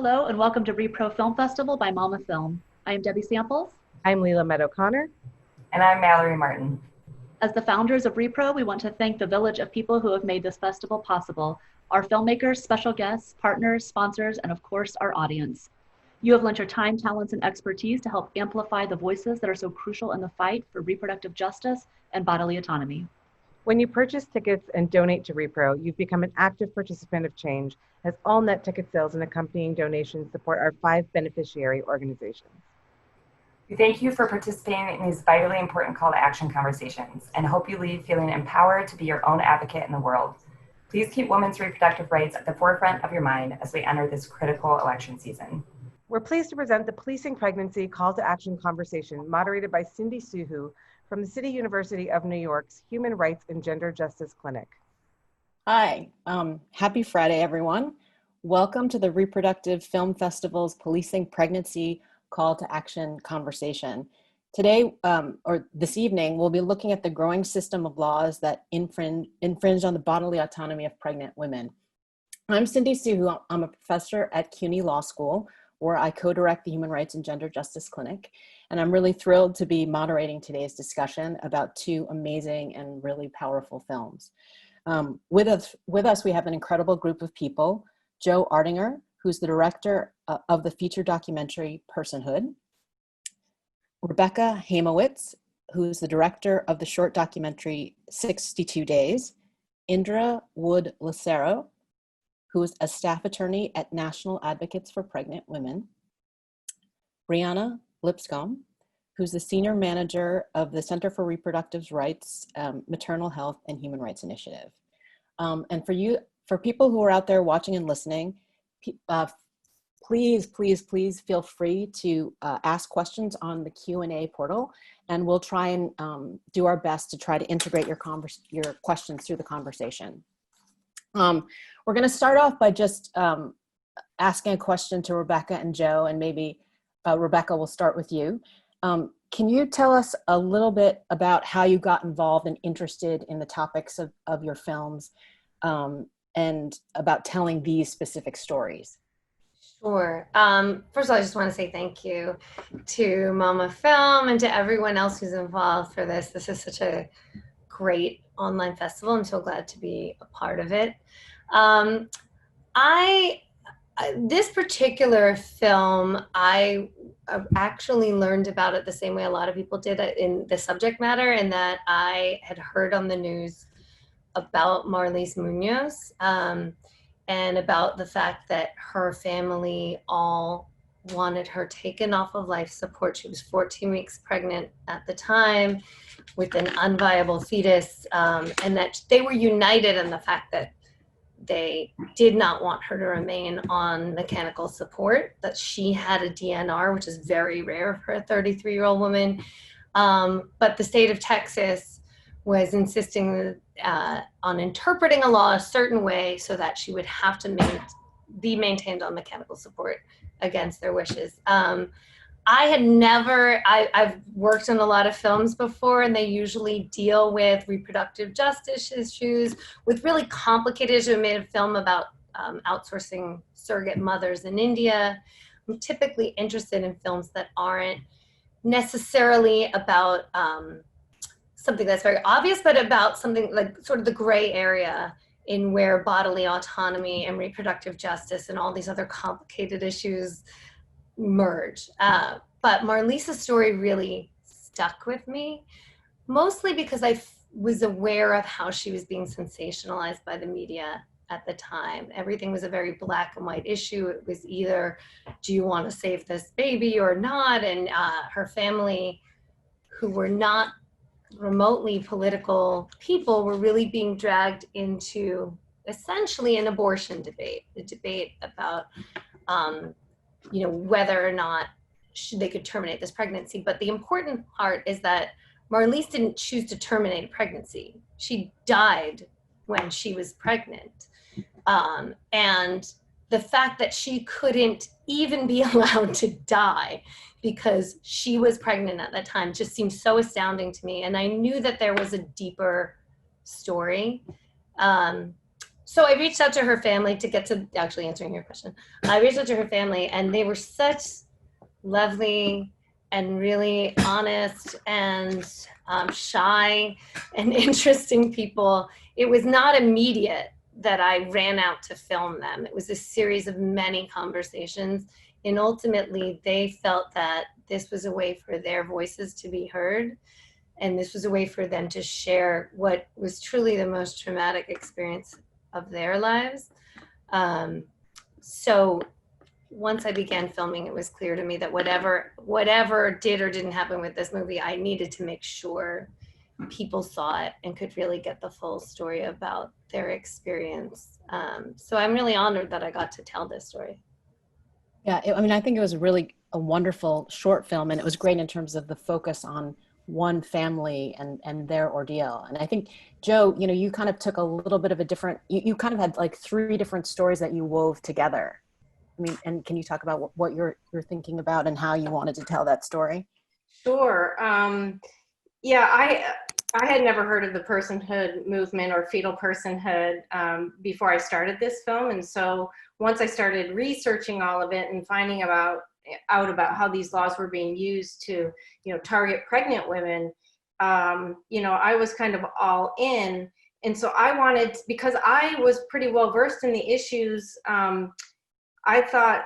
Hello and welcome to rePRO Film Festival by mamafilm. I am Debbie Samples. I'm Leila Meadow-Connor. And I'm Mallory Martin. As the founders of rePRO, we want to thank the village of people who have made this festival possible, our filmmakers, special guests, partners, sponsors, and of course, our audience. You have lent your time, talents, and expertise to help amplify the voices that are so crucial in the fight for reproductive justice and bodily autonomy. When you purchase tickets and donate to rePRO, you've become an active participant of change, as all net ticket sales and accompanying donations support our 5 beneficiary organizations. We thank you for participating in these vitally important call to action conversations and hope you leave feeling empowered to be your own advocate in the world. Please keep women's reproductive rights at the forefront of your mind as we enter this critical election season. We're pleased to present the Policing Pregnancy Call to Action conversation moderated by Cindy Soohoo from the City University of New York's Human Rights and Gender Justice Clinic. Hi, happy Friday, everyone. Welcome to the Reproductive Film Festival's Policing Pregnancy Call to Action conversation. Today, or this evening, we'll be looking at the growing system of laws that infringe on the bodily autonomy of pregnant women. I'm Cindy Soohoo. I'm a professor at CUNY Law School, where I co-direct the Human Rights and Gender Justice Clinic. And I'm really thrilled to be moderating today's discussion about 2 amazing and really powerful films. With us, we have an incredible group of people. Joe Ardinger, who's the director of the feature documentary Personhood. Rebecca Haimowitz, who's the director of the short documentary 62 Days. Indra Lusero, who is a staff attorney at National Advocates for Pregnant Women. Breana Lipscomb, who's the senior manager of the Center for Reproductive Rights, Maternal Health and Human Rights Initiative. And for people who are out there watching and listening, please feel free to ask questions on the Q&A portal, and we'll try and do our best to try to integrate your questions through the conversation. We're going to start off by just asking a question to Rebecca and Joe, and maybe Rebecca, we'll start with you. Can you tell us a little bit about how you got involved and interested in the topics of your films, and about telling these specific stories? Sure. First of all, I just want to say thank you to mamafilm and to everyone else who's involved for this. This is such a great online festival. I'm so glad to be a part of it. This particular film, I actually learned about it the same way a lot of people did in the subject matter, in that I had heard on the news about Marlisa Munoz, and about the fact that her family all wanted her taken off of life support. She was 14 weeks pregnant at the time with an unviable fetus, and that they were united in the fact that they did not want her to remain on mechanical support, that she had a DNR, which is very rare for a 33-year-old woman. But the state of Texas was insisting on interpreting a law a certain way so that she would have to be maintained on mechanical support against their wishes. I've worked on a lot of films before, and they usually deal with reproductive justice issues, with really complicated issues. I made a film about outsourcing surrogate mothers in India. I'm typically interested in films that aren't necessarily about something that's very obvious, but about something like sort of the gray area in where bodily autonomy and reproductive justice and all these other complicated issues merge. But Marlisa's story really stuck with me, mostly because I was aware of how she was being sensationalized by the media at the time. Everything was a very black and white issue. It was either, do you want to save this baby or not? And her family, who were not remotely political people, were really being dragged into essentially an abortion debate, a debate about whether or not they could terminate this pregnancy. But the important part is that Marlisa didn't choose to terminate a pregnancy. She died when she was pregnant. And the fact that she couldn't even be allowed to die because she was pregnant at that time just seemed so astounding to me. And I knew that there was a deeper story. So I reached out to her family to get to actually answering your question. I reached out to her family, and they were such lovely and really honest and shy and interesting people. It was not immediate that I ran out to film them. It was a series of many conversations, and ultimately they felt that this was a way for their voices to be heard, and this was a way for them to share what was truly the most traumatic experience of their lives. So once I began filming, it was clear to me that whatever did or didn't happen with this movie, I needed to make sure people saw it and could really get the full story about their experience. So I'm really honored that I got to tell this story. Yeah, I mean, I think it was really a wonderful short film, and it was great in terms of the focus on one family and their ordeal. And I think, Joe, you know, you kind of took a little bit of a different, you kind of had like 3 different stories that you wove together. I mean, and can you talk about what you're thinking about and how you wanted to tell that story? Sure. Yeah, I had never heard of the personhood movement or fetal personhood before I started this film. And so once I started researching all of it and finding out about how these laws were being used to, you know, target pregnant women, you know, I was kind of all in. And so I wanted, because I was pretty well versed in the issues, I thought,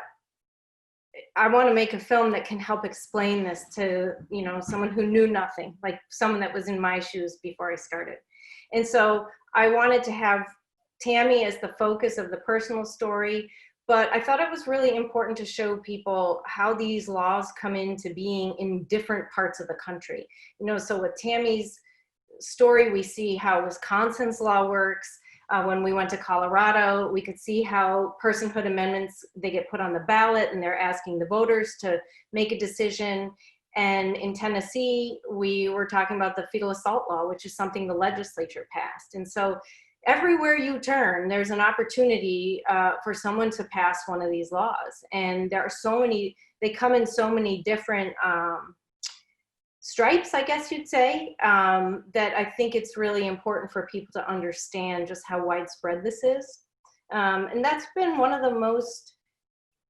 I want to make a film that can help explain this to, you know, someone who knew nothing, like someone that was in my shoes before I started. And so I wanted to have Tammy as the focus of the personal story, but I thought it was really important to show people how these laws come into being in different parts of the country. You know, so with Tammy's story, we see how Wisconsin's law works. When we went to Colorado, we could see how personhood amendments, they get put on the ballot and they're asking the voters to make a decision. And in Tennessee, we were talking about the Fetal Assault Law, which is something the legislature passed. And so everywhere you turn, there's an opportunity for someone to pass one of these laws. And there are so many, they come in so many different stripes, I guess you'd say, that I think it's really important for people to understand just how widespread this is. And that's been one of the most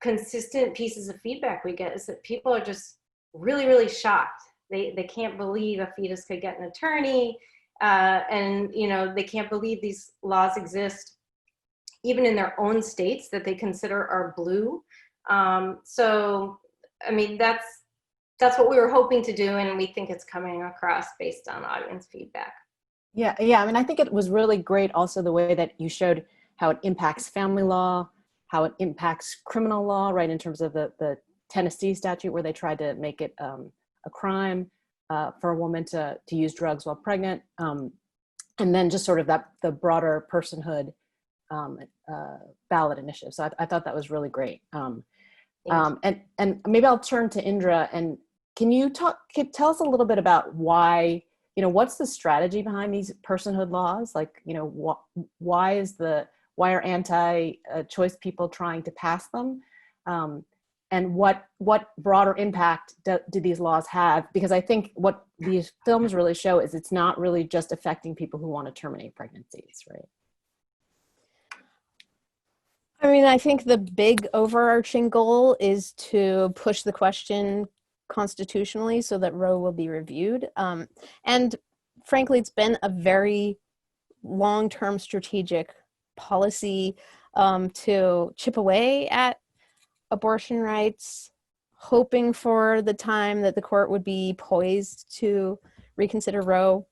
consistent pieces of feedback we get, is that people are just really, really shocked. They can't believe a fetus could get an attorney, and you know, they can't believe these laws exist even in their own states that they consider are blue. So, I mean, that's what we were hoping to do, and we think it's coming across based on audience feedback. Yeah. I mean, I think it was really great also the way that you showed how it impacts family law, how it impacts criminal law, right, in terms of the Tennessee statute where they tried to make it a crime for a woman to use drugs while pregnant, and then just sort of the broader personhood ballot initiative. So I thought that was really great. And maybe I'll turn to Indra, and can you tell us a little bit about why, you know, what's the strategy behind these personhood laws? Like, you know, why are anti-choice people trying to pass them? And what broader impact do these laws have? Because I think what these films really show is it's not really just affecting people who want to terminate pregnancies, right? I mean, I think the big overarching goal is to push the question constitutionally so that Roe will be reviewed. And frankly, it's been a very long-term strategic policy to chip away at abortion rights, hoping for the time that the court would be poised to reconsider Roe,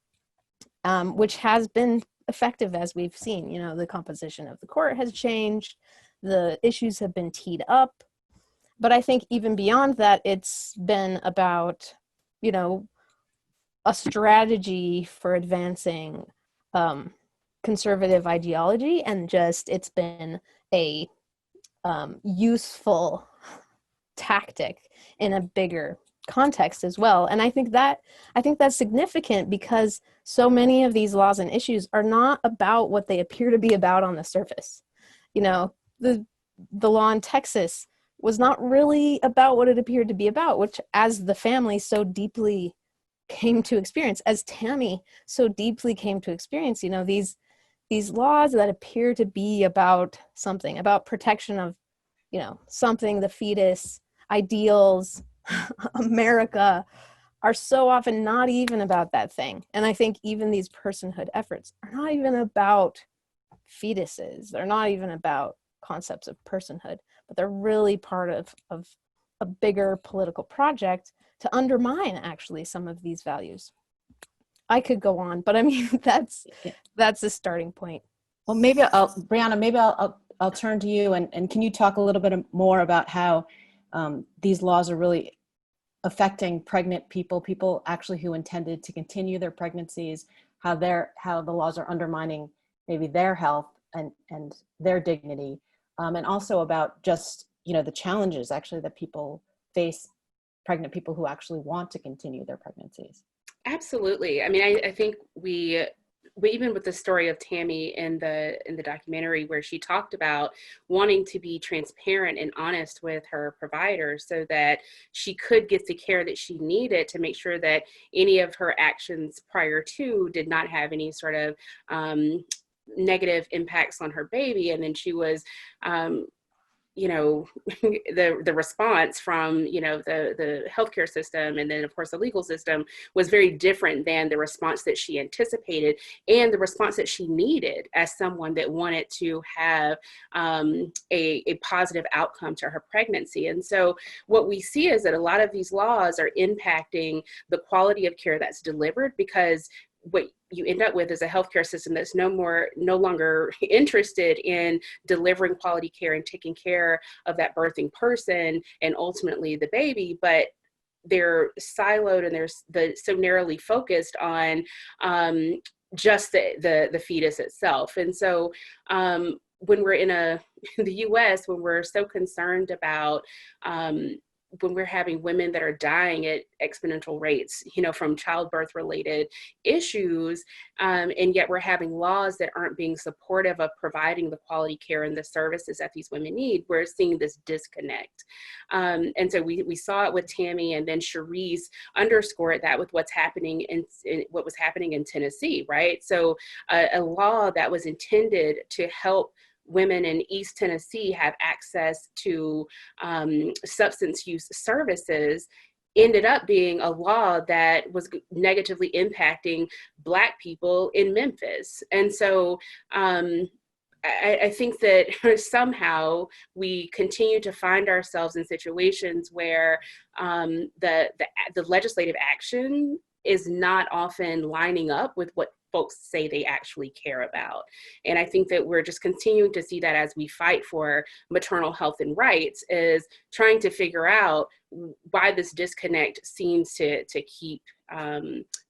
which has been effective, as we've seen. You know, the composition of the court has changed, the issues have been teed up. But I think even beyond that, it's been about, you know, a strategy for advancing conservative ideology, and just it's been a useful tactic in a bigger context as well. And I think that's significant because so many of these laws and issues are not about what they appear to be about on the surface. You know, the law in Texas was not really about what it appeared to be about, which, as the family so deeply came to experience, as Tammy so deeply came to experience, you know, these these laws that appear to be about something, about protection of, something, the fetus, ideals, America, are so often not even about that thing. And I think even these personhood efforts are not even about fetuses. They're not even about concepts of personhood, but they're really part of a bigger political project to undermine actually some of these values. I could go on, but I mean, that's a starting point. Well, Breana, I'll turn to you, and can you talk a little bit more about how these laws are really affecting pregnant people actually who intended to continue their pregnancies, how the laws are undermining maybe their health and their dignity, and also about just, the challenges actually that people face, pregnant people who actually want to continue their pregnancies. Absolutely. I mean, I think we even with the story of Tammy in the documentary, where she talked about wanting to be transparent and honest with her provider so that she could get the care that she needed to make sure that any of her actions prior to did not have any sort of negative impacts on her baby. And then she was the response from, the healthcare system, and then of course the legal system, was very different than the response that she anticipated and the response that she needed as someone that wanted to have a positive outcome to her pregnancy. And so what we see is that a lot of these laws are impacting the quality of care that's delivered, because what you end up with is a healthcare system that's no longer interested in delivering quality care and taking care of that birthing person and ultimately the baby, but they're siloed and they're so narrowly focused on just the fetus itself. And so when we're in the US, when we're so concerned about when we're having women that are dying at exponential rates, from childbirth related issues, and yet we're having laws that aren't being supportive of providing the quality care and the services that these women need, we're seeing this disconnect. And so we saw it with Tammy, and then Cherise underscored that with what's happening in what was happening in Tennessee, right? So a law that was intended to help women in East Tennessee have access to substance use services ended up being a law that was negatively impacting Black people in Memphis. And so I think that somehow we continue to find ourselves in situations where the legislative action is not often lining up with what folks say they actually care about. And I think that we're just continuing to see that as we fight for maternal health and rights, is trying to figure out why this disconnect seems to keep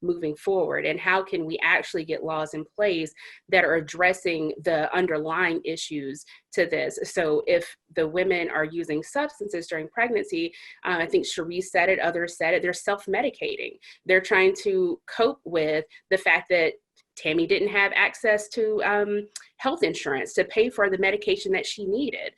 moving forward, and how can we actually get laws in place that are addressing the underlying issues to this. So if the women are using substances during pregnancy, I think Cherise said it, others said it, they're self-medicating. They're trying to cope with the fact that Tammy didn't have access to health insurance to pay for the medication that she needed.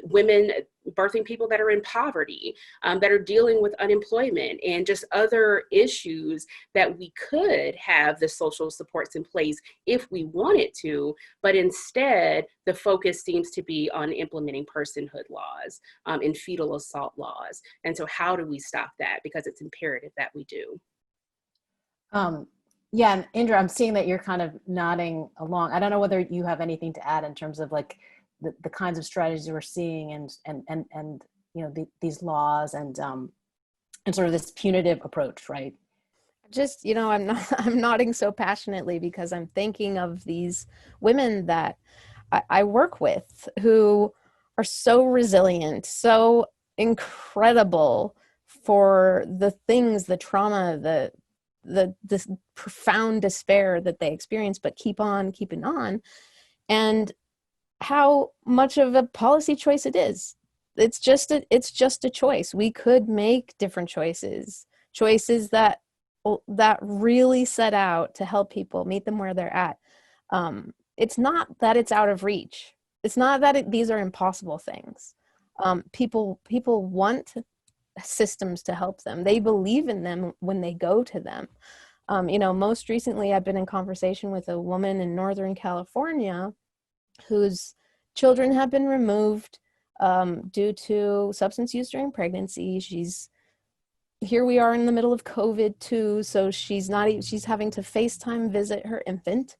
Women birthing people that are in poverty, that are dealing with unemployment and just other issues that we could have the social supports in place if we wanted to, but instead the focus seems to be on implementing personhood laws and fetal assault laws. And so how do we stop that? Because it's imperative that we do. Yeah, and Indra, I'm seeing that you're kind of nodding along. I don't know whether you have anything to add in terms of like the kinds of strategies we're seeing and these laws and sort of this punitive approach, right? Just, I'm nodding so passionately because I'm thinking of these women that I work with who are so resilient, so incredible for the things, the trauma, this profound despair that they experience, but keep on keeping on, and how much of a policy choice it is. It's just a choice. We could make different choices that really set out to help people, meet them where they're at. It's not that it's out of reach. It's not that these are impossible things. People want systems to help them. They believe in them when they go to them. Most recently I've been in conversation with a woman in Northern California whose children have been removed due to substance use during pregnancy. Here we are in the middle of COVID too, so she's having to FaceTime visit her infant,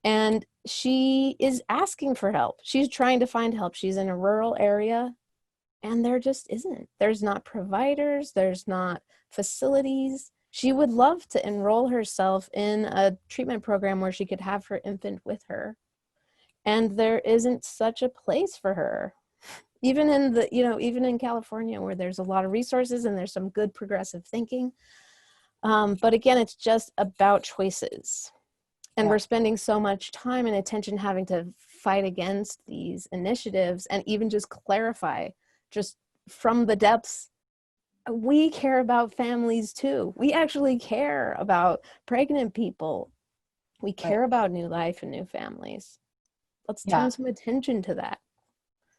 and she is asking for help. She's trying to find help. She's in a rural area, and there just isn't. There's not providers, there's not facilities. She would love to enroll herself in a treatment program where she could have her infant with her, and there isn't such a place for her. Even in California, where there's a lot of resources and there's some good progressive thinking. But again, it's just about choices. And we're spending so much time and attention having to fight against these initiatives and even just clarify, just from the depths, we care about families too. We actually care about pregnant people. We care about new life and new families. Let's turn some attention to that.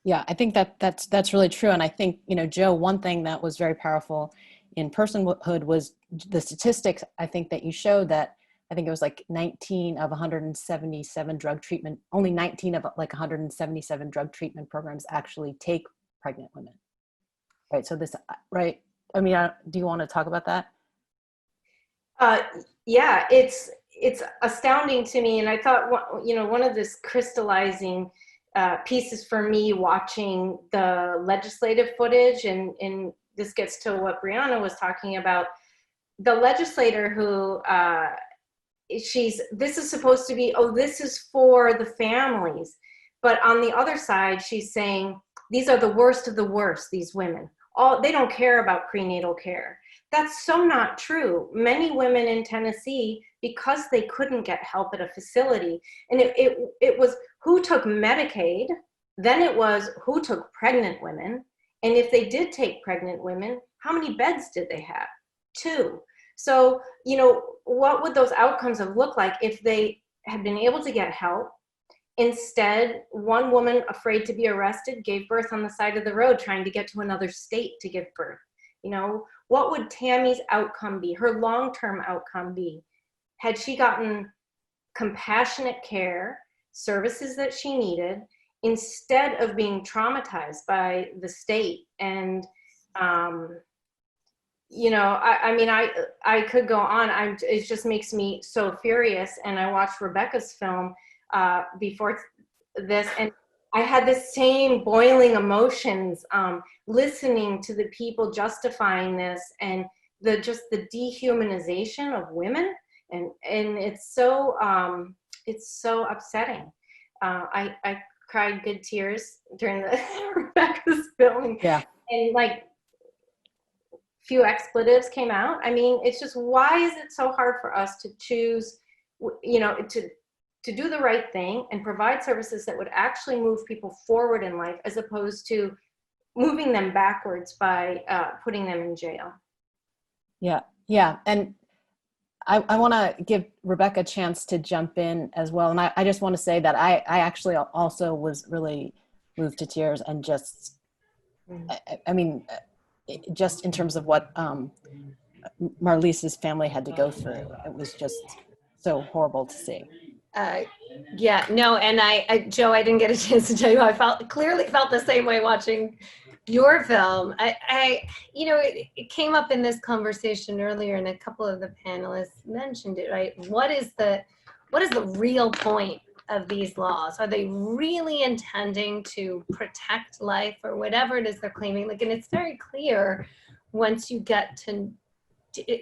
Yeah, I think that's really true. And I think, Joe, one thing that was very powerful in Personhood was the statistics, I think, that you showed, that I think it was like 19 of 177 drug treatment, only 19 of like 177 drug treatment programs actually take pregnant women. Right. So right. I mean, do you want to talk about that? Yeah, it's astounding to me. And I thought, one of this crystallizing pieces for me watching the legislative footage, and this gets to what Breana was talking about, the legislator who this is supposed to be, this is for the families, but on the other side she's saying these are the worst of the worst, these women, they don't care about prenatal care. That's so not true. Many women in Tennessee, because they couldn't get help at a facility, and it was who took Medicaid, then it was who took pregnant women, and if they did take pregnant women, how many beds did they have? 2. So, what would those outcomes have looked like if they had been able to get help? Instead, one woman, afraid to be arrested, gave birth on the side of the road, trying to get to another state to give birth. What would Tammy's outcome be, her long-term outcome be, had she gotten compassionate care, services that she needed, instead of being traumatized by the state? And, I could go on. It just makes me so furious. And I watched Rebecca's film before this, and I had the same boiling emotions listening to the people justifying this, and the dehumanization of women, and it's so upsetting. I cried good tears during the Rebecca's film. Yeah. And like few expletives came out. I mean, it's just, why is it so hard for us to choose, to do the right thing and provide services that would actually move people forward in life, as opposed to moving them backwards by putting them in jail? Yeah. Yeah. And I want to give Rebecca a chance to jump in as well. And I just want to say that I actually also was really moved to tears, and just, I mean, just in terms of what Marlisa's family had to go through, it was just so horrible to see. Yeah, no, and Joe, I didn't get a chance to tell you, clearly felt the same way watching your film. It came up in this conversation earlier, and a couple of the panelists mentioned it, right? What is the real point of these laws? Are they really intending to protect life, or whatever it is they're claiming? And it's very clear once you get to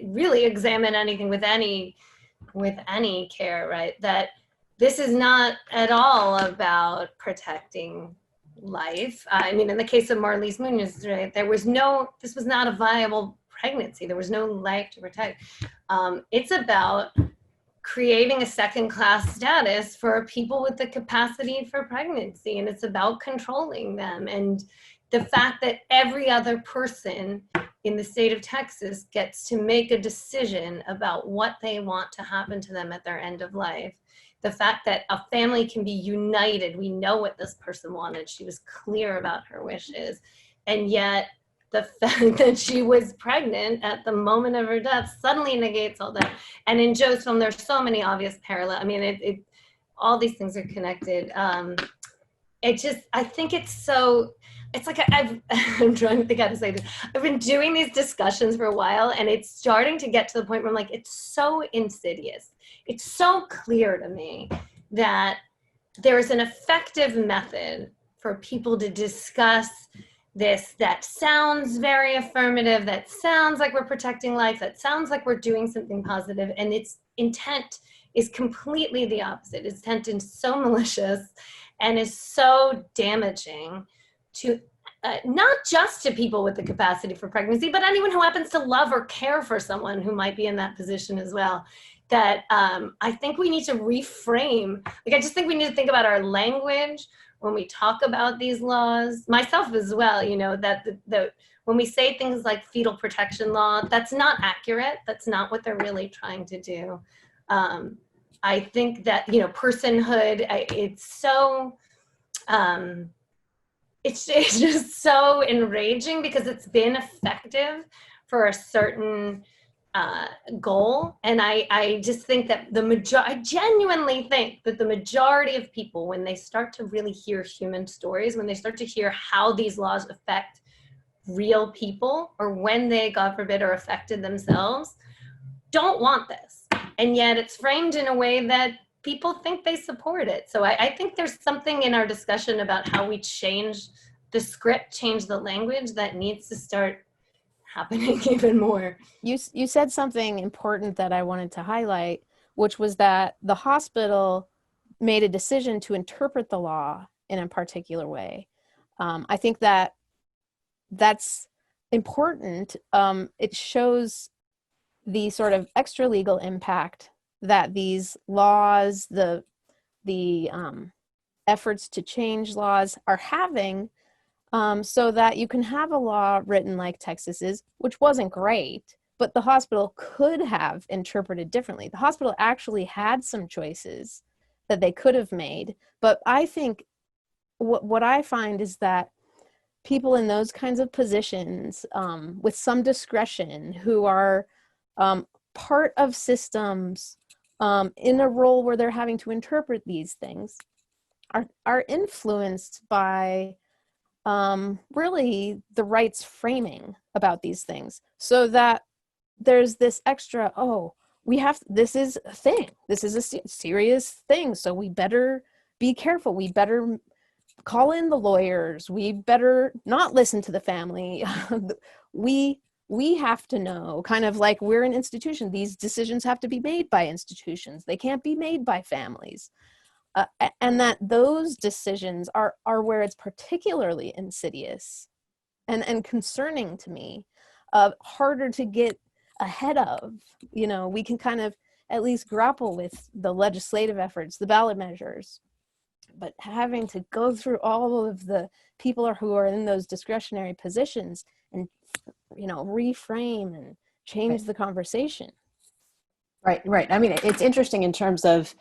really examine anything with any care, right, that this is not at all about protecting life. I mean, in the case of Marlise Munoz, right, this was not a viable pregnancy. There was no life to protect. It's about creating a second-class status for people with the capacity for pregnancy, and it's about controlling them. And the fact that every other person in the state of Texas gets to make a decision about what they want to happen to them at their end of life. The fact that a family can be united, we know what this person wanted, she was clear about her wishes, and yet the fact that she was pregnant at the moment of her death suddenly negates all that. And in Joe's film, there's so many obvious parallels. I mean, all these things are connected. I think it's so, it's like I'm trying to think how to say this. I've been doing these discussions for a while, and it's starting to get to the point where I'm like, it's so insidious. It's so clear to me that there's an effective method for people to discuss this that sounds very affirmative, that sounds like we're protecting life, that sounds like we're doing something positive, and its intent is completely the opposite. Its intent is so malicious and is so damaging to not just to people with the capacity for pregnancy, but anyone who happens to love or care for someone who might be in that position as well. That I think we need to reframe. Like, I just think we need to think about our language when we talk about these laws, myself as well, you know, that when we say things like fetal protection law, that's not accurate. That's not what they're really trying to do. I think that, you know, personhood, it's so, it's just so enraging because it's been effective for a certain goal. And I just think that I genuinely think that the majority of people, when they start to really hear human stories, when they start to hear how these laws affect real people, or when they, God forbid, are affected themselves, don't want this. And yet it's framed in a way that people think they support it. So I think there's something in our discussion about how we change the script, change the language, that needs to start happening even more. You said something important that I wanted to highlight, which was that the hospital made a decision to interpret the law in a particular way. I think that that's important. It shows the sort of extra legal impact that these laws, the efforts to change laws are having, so that you can have a law written like Texas's, which wasn't great, but the hospital could have interpreted differently. The hospital actually had some choices that they could have made, but I think what I find is that people in those kinds of positions, with some discretion, who are part of systems in a role where they're having to interpret these things, are influenced by really the rights framing about these things, so that there's this extra, this is a thing, this is a serious thing, so we better be careful, we better call in the lawyers, we better not listen to the family. we have to know, kind of like we're an institution, these decisions have to be made by institutions, they can't be made by families. And that those decisions are where it's particularly insidious and concerning to me, harder to get ahead of. You know, we can kind of at least grapple with the legislative efforts, the ballot measures, but having to go through all of the people who are in those discretionary positions and, you know, reframe and change the conversation. Right. I mean, it's interesting in terms of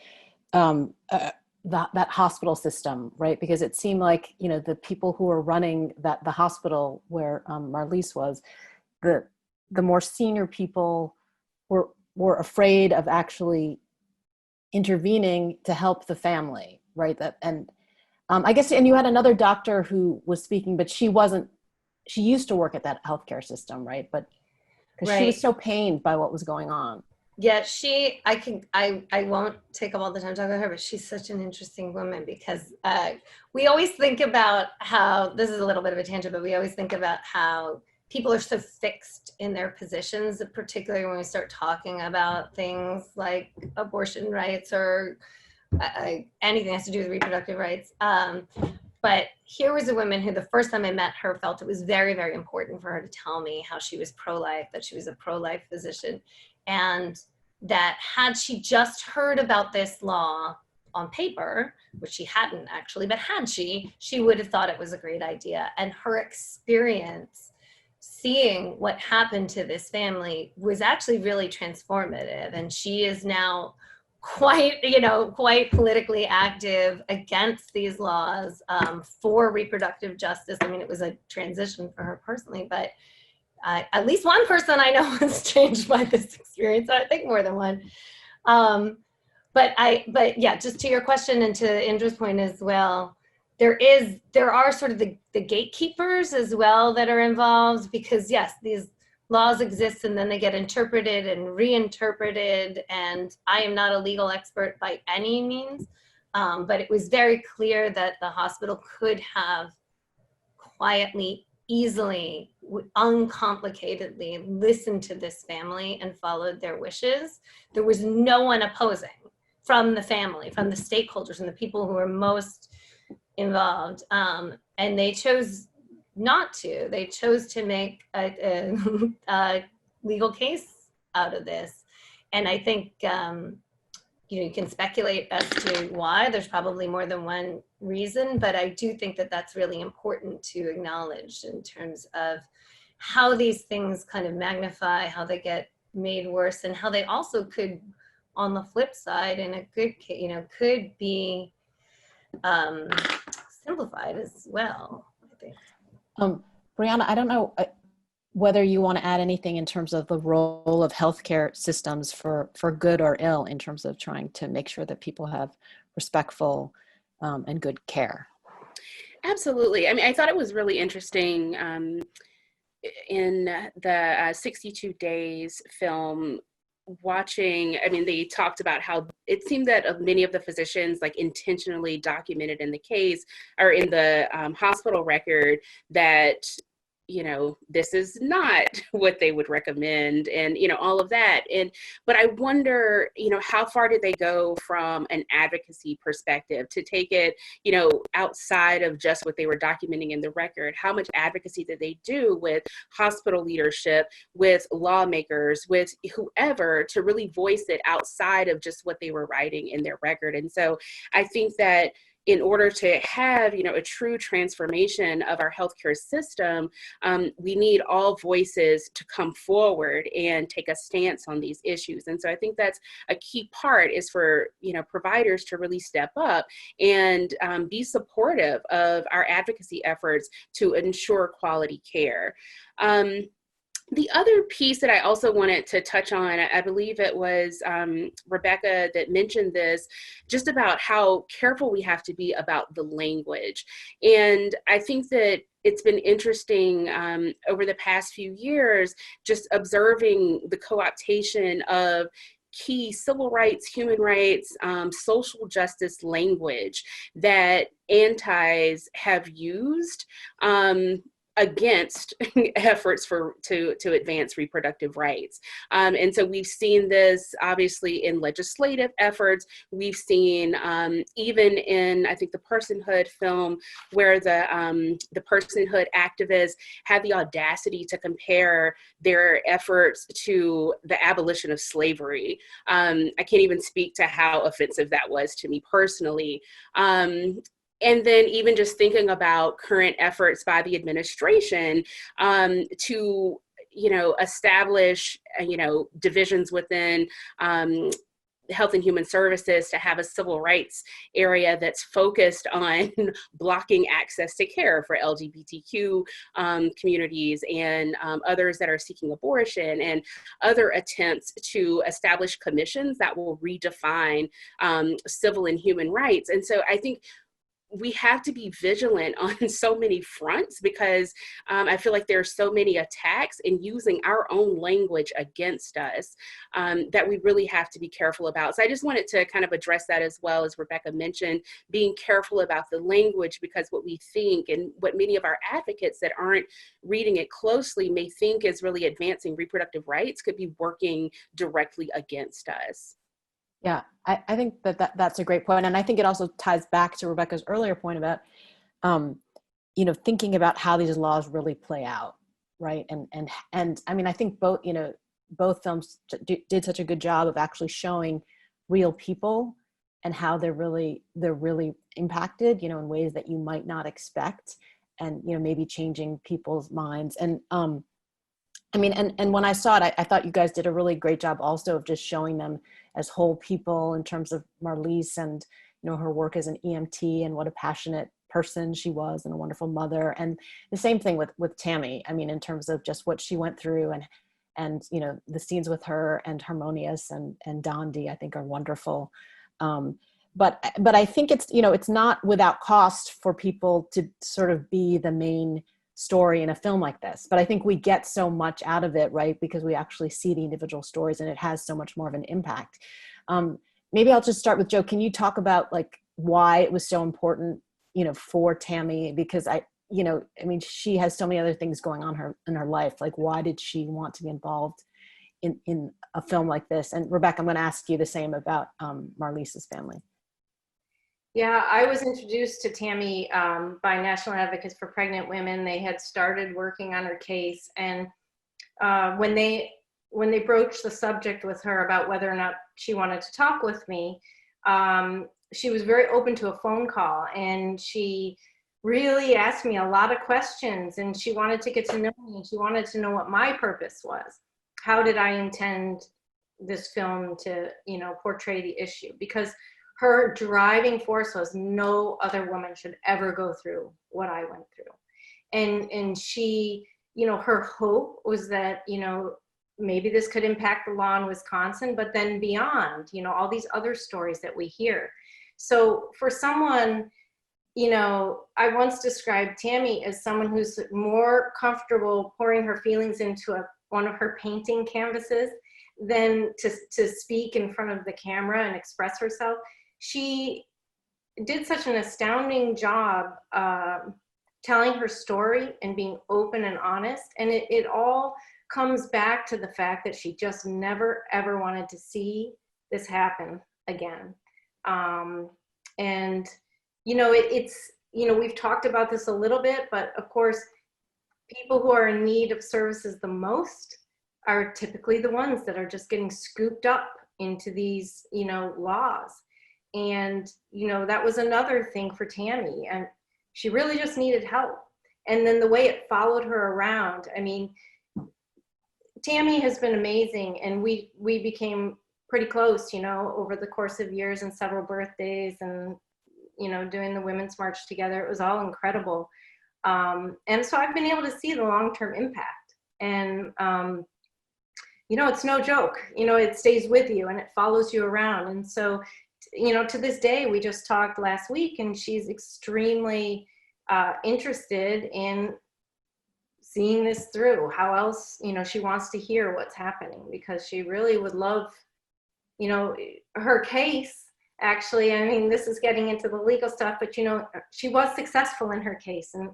that hospital system, right? Because it seemed like, you know, the people who were running the hospital where Marlisa was, the more senior people were afraid of actually intervening to help the family, right? I guess, and you had another doctor who was speaking, but she used to work at that healthcare system, right? But because she was so pained by what was going on. Yeah, I won't take up all the time talking about her, but she's such an interesting woman, because we always think about how, this is a little bit of a tangent, but we always think about how people are so fixed in their positions, particularly when we start talking about things like abortion rights or anything that has to do with reproductive rights. But here was a woman who, the first time I met her, felt it was very, very important for her to tell me how she was pro-life, that she was a pro-life physician. And that had she just heard about this law on paper, which she hadn't actually, but had she would have thought it was a great idea. And her experience seeing what happened to this family was actually really transformative. And she is now quite politically active against these laws for reproductive justice. I mean, it was a transition for her personally, but at least one person I know was changed by this experience. I think more than one. But yeah, just to your question and to Indra's point as well, there are sort of the gatekeepers as well that are involved, because yes, these laws exist and then they get interpreted and reinterpreted. And I am not a legal expert by any means, but it was very clear that the hospital could have quietly, easily, uncomplicatedly listened to this family and followed their wishes. There was no one opposing from the family, from the stakeholders and the people who were most involved. And they chose not to. They chose to make a legal case out of this. And I think, you can speculate as to why. There's probably more than one reason, but I do think that that's really important to acknowledge in terms of how these things kind of magnify, how they get made worse, and how they also could, on the flip side, in a good case, could be simplified as well, I think. Breana, I don't know whether you want to add anything in terms of the role of healthcare systems for good or ill in terms of trying to make sure that people have respectful and good care. Absolutely. I mean, I thought it was really interesting in the 62 Days film, watching, I mean, they talked about how it seemed that many of the physicians intentionally documented in the case or in the hospital record that, this is not what they would recommend, and, all of that. But I wonder, how far did they go from an advocacy perspective to take it, outside of just what they were documenting in the record? How much advocacy did they do with hospital leadership, with lawmakers, with whoever, to really voice it outside of just what they were writing in their record? And so I think that in order to have, a true transformation of our healthcare system, we need all voices to come forward and take a stance on these issues. And so I think that's a key part, is for, providers to really step up and be supportive of our advocacy efforts to ensure quality care. The other piece that I also wanted to touch on, I believe it was Rebecca that mentioned this, just about how careful we have to be about the language. And I think that it's been interesting over the past few years, just observing the co-optation of key civil rights, human rights, social justice language that antis have used against efforts to advance reproductive rights. And so we've seen this obviously in legislative efforts. We've seen even in, I think, the Personhood film, where the personhood activists had the audacity to compare their efforts to the abolition of slavery. I can't even speak to how offensive that was to me personally. And then even just thinking about current efforts by the administration to, establish, divisions within Health and Human Services, to have a civil rights area that's focused on blocking access to care for LGBTQ communities and others that are seeking abortion, and other attempts to establish commissions that will redefine civil and human rights. And so I think we have to be vigilant on so many fronts, because I feel like there are so many attacks in using our own language against us that we really have to be careful about. So I just wanted to kind of address that, as well as Rebecca mentioned, being careful about the language, because what we think, and what many of our advocates that aren't reading it closely may think is really advancing reproductive rights, could be working directly against us. Yeah, I think that's a great point. And I think it also ties back to Rebecca's earlier point about, thinking about how these laws really play out, right? And I mean, I think both films did such a good job of actually showing real people and how they're really impacted, in ways that you might not expect, and, maybe changing people's minds. And I mean, and when I saw it, I thought you guys did a really great job also of just showing them as whole people in terms of Marlise and, you know, her work as an EMT and what a passionate person she was and a wonderful mother. And the same thing with Tammy. I mean, in terms of just what she went through and, you know, the scenes with her and Harmonious and Dondi, I think are wonderful. But I think it's, you know, it's not without cost for people to sort of be the main story in a film like this, but I think we get so much out of it, right? Because we actually see the individual stories and it has so much more of an impact. Maybe I'll just start with Joe. Can you talk about like why it was so important, you know, for Tammy? Because you know, I mean, she has so many other things going on in her life. Like, why did she want to be involved in a film like this? And Rebecca, I'm going to ask you the same about Marlisa's family. Yeah, I was introduced to Tammy by National Advocates for Pregnant Women. They had started working on her case, and when they broached the subject with her about whether or not she wanted to talk with me, she was very open to a phone call, and she really asked me a lot of questions, and she wanted to get to know me, and she wanted to know what my purpose was. How did I intend this film to, you know, portray the issue? Because her driving force was no other woman should ever go through what I went through. And she, you know, her hope was that, you know, maybe this could impact the law in Wisconsin, but then beyond, you know, all these other stories that we hear. So for someone, you know, I once described Tammy as someone who's more comfortable pouring her feelings into one of her painting canvases than to speak in front of the camera and express herself. She did such an astounding job telling her story and being open and honest. And it all comes back to the fact that she just never, ever wanted to see this happen again. And, you know, it's, you know, we've talked about this a little bit, but of course, people who are in need of services the most are typically the ones that are just getting scooped up into these, you know, laws. And, you know, that was another thing for Tammy, and she really just needed help. And then the way it followed her around, I mean, Tammy has been amazing, and we became pretty close, you know, over the course of years and several birthdays and, you know, doing the Women's March together. It was all incredible. And so I've been able to see the long-term impact. And, you know, it's no joke, you know, it stays with you and it follows you around. And so, you know, to this day, we just talked last week, and she's extremely interested in seeing this through. How else, you know, she wants to hear what's happening, because she really would love, you know, her case. Actually, I mean, this is getting into the legal stuff, but, you know, she was successful in her case and,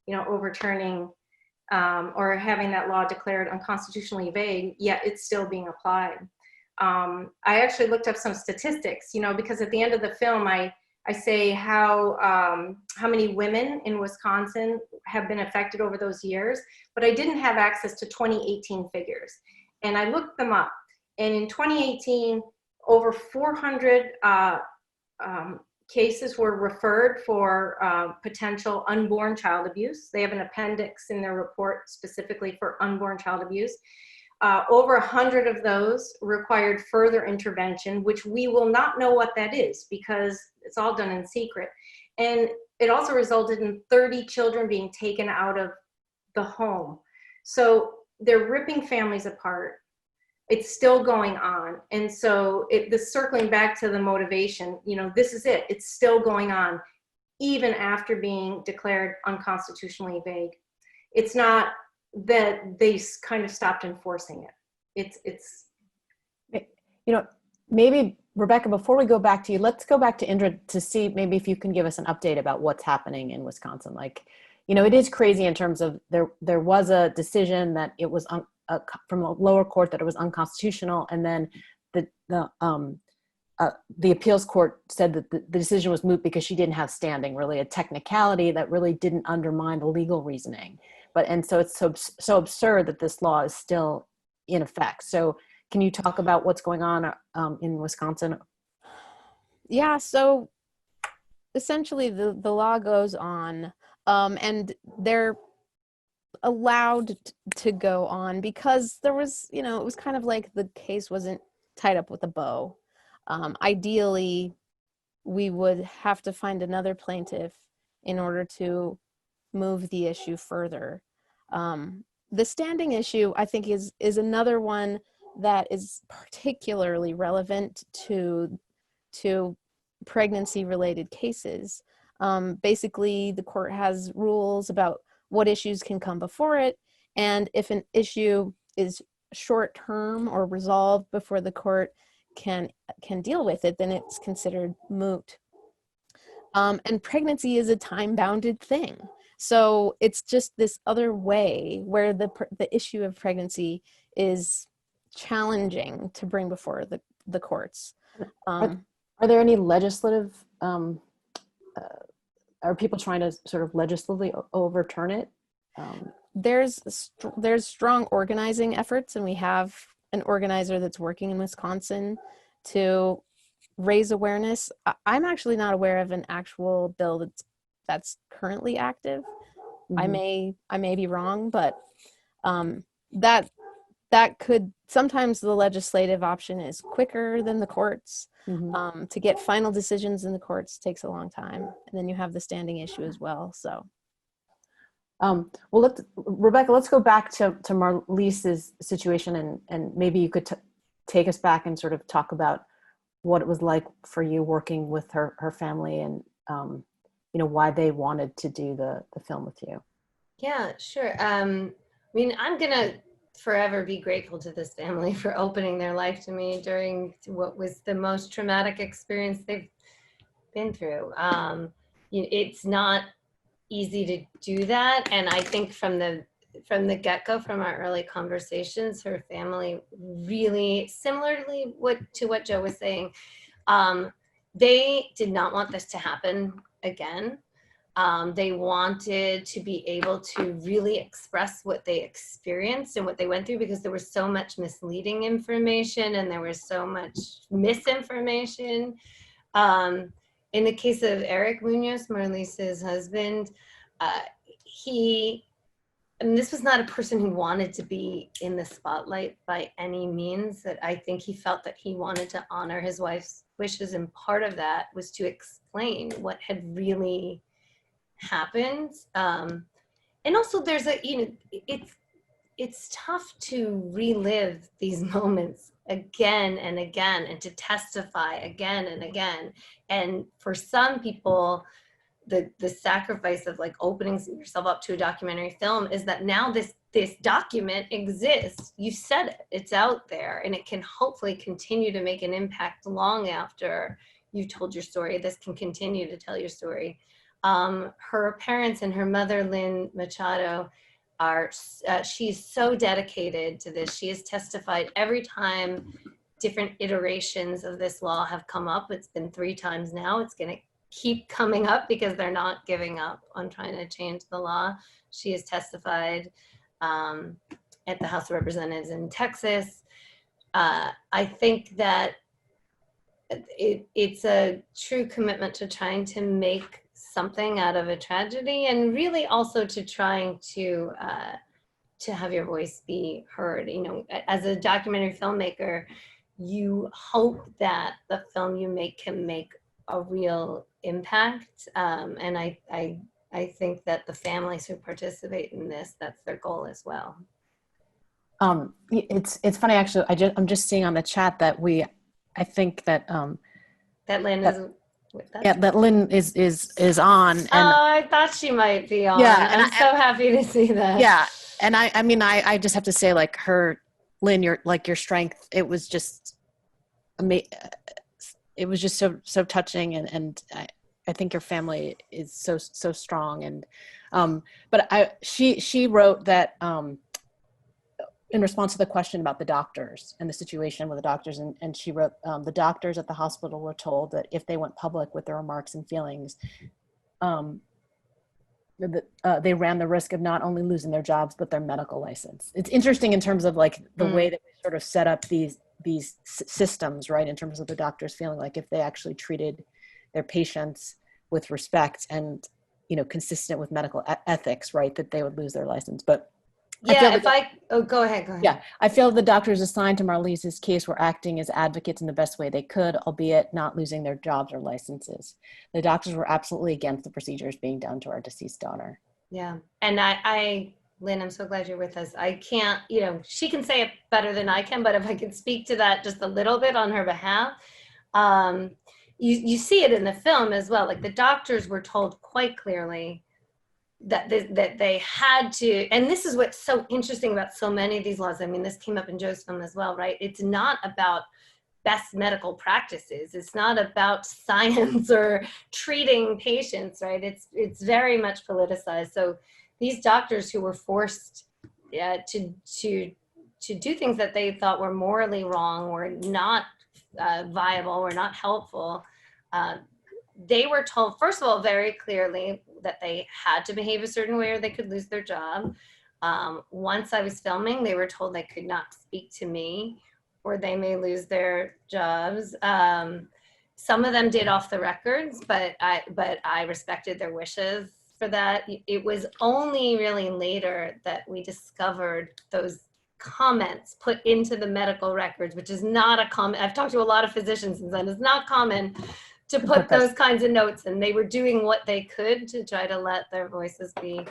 you know, overturning or having that law declared unconstitutionally vague, yet it's still being applied. I actually looked up some statistics, you know, because at the end of the film, I say how many women in Wisconsin have been affected over those years, but I didn't have access to 2018 figures. And I looked them up. And in 2018, over 400 cases were referred for potential unborn child abuse. They have an appendix in their report specifically for unborn child abuse. Over 100 of those required further intervention, which we will not know what that is because it's all done in secret. And it also resulted in 30 children being taken out of the home. So they're ripping families apart. It's still going on. And so this circling back to the motivation, you know, this is it. It's still going on even after being declared unconstitutionally vague. It's not that they kind of stopped enforcing it. It's you know, maybe Rebecca, before we go back to you, let's go back to Indra to see maybe if you can give us an update about what's happening in Wisconsin. Like, you know, it is crazy in terms of there was a decision that it was from a lower court that it was unconstitutional, and then the appeals court said that the decision was moot because she didn't have standing, really a technicality that really didn't undermine the legal reasoning. And so it's so absurd that this law is still in effect. So can you talk about what's going on in Wisconsin? Yeah, so essentially the law goes on, and allowed to go on because there was, you know, it was kind of like the case wasn't tied up with a bow. Ideally, we would have to find another plaintiff in order to move the issue further. The standing issue, I think, is another one that is particularly relevant to pregnancy-related cases. Basically, the court has rules about what issues can come before it, and if an issue is short-term or resolved before the court can deal with it, then it's considered moot. And pregnancy is a time-bounded thing. So it's just this other way where the issue of pregnancy is challenging to bring before the courts. Are there any legislative, are people trying to sort of legislatively overturn it? There's strong organizing efforts, and we have an organizer that's working in Wisconsin to raise awareness. I'm actually not aware of an actual bill that's currently active. Mm-hmm. I may be wrong, but that could, sometimes the legislative option is quicker than the courts. Mm-hmm. To get final decisions in the courts takes a long time, and then you have the standing issue as well. So, well, Rebecca, let's go back to Marlisa's situation, and maybe you could take us back and sort of talk about what it was like for you working with her family, and you know, why they wanted to do the film with you. Yeah, sure. I mean, I'm gonna forever be grateful to this family for opening their life to me during what was the most traumatic experience they've been through. It's not easy to do that, and I think from the get-go, from our early conversations, her family really, similarly to what Joe was saying, they did not want this to happen again. They wanted to be able to really express what they experienced and what they went through, because there was so much misleading information and there was so much misinformation. In the case of Eric Munoz, Marlisa's husband, and this was not a person who wanted to be in the spotlight by any means. That I think he felt that he wanted to honor his wife's wishes, and part of that was to explain what had really happened. And also there's it's tough to relive these moments again and again, and to testify again and again. And for some people, the sacrifice of like opening yourself up to a documentary film is that now this document exists. You said it, it's out there, and it can hopefully continue to make an impact long after you've told your story. This can continue to tell your story. Her parents and her mother, Lynn Machado, she's so dedicated to this. She has testified every time different iterations of this law have come up. It's been 3 times now. It's going to keep coming up because they're not giving up on trying to change the law. She has testified at the House of Representatives in Texas. I think that it's a true commitment to trying to make something out of a tragedy, and really also to trying to have your voice be heard. You know, as a documentary filmmaker, you hope that the film you make can make a real impact, and I think that the families who participate in this, that's their goal as well. It's funny, actually. I'm just seeing on the chat that I think that that Lynn is. That Lynn is on. And, I thought she might be on. Yeah, and I'm so happy to see that. Yeah, and I mean, I just have to say, like, Lynn, your strength. It was just it was just so touching, and I think your family is so strong. And but she wrote that in response to the question about the doctors and the situation with the doctors, and she wrote, the doctors at the hospital were told that if they went public with their remarks and feelings, they ran the risk of not only losing their jobs, but their medical license. It's interesting in terms of like the way that we sort of set up these systems, right? In terms of the doctors feeling like if they actually treated their patients with respect and consistent with medical ethics, right, that they would lose their license. But yeah, go ahead. Yeah, I feel the doctors assigned to Marlisa's case were acting as advocates in the best way they could, albeit not losing their jobs or licenses. The doctors were absolutely against the procedures being done to our deceased daughter. Yeah, and I Lynn, I'm so glad you're with us. I can't, she can say it better than I can, but if I could speak to that just a little bit on her behalf, you see it in the film as well. Like the doctors were told quite clearly that they had to, and this is what's so interesting about so many of these laws. I mean, this came up in Joe's film as well, right? It's not about best medical practices. It's not about science or treating patients, right? It's very much politicized. So these doctors who were forced to do things that they thought were morally wrong, were not viable, were not helpful, they were told, first of all, very clearly that they had to behave a certain way or they could lose their job. Once I was filming, they were told they could not speak to me or they may lose their jobs. Some of them did off the records, but I respected their wishes for that. It was only really later that we discovered those comments put into the medical records, which is not a common, I've talked to a lot of physicians and it's not common to put those kinds of notes in. They were doing what they could to try to let their voices be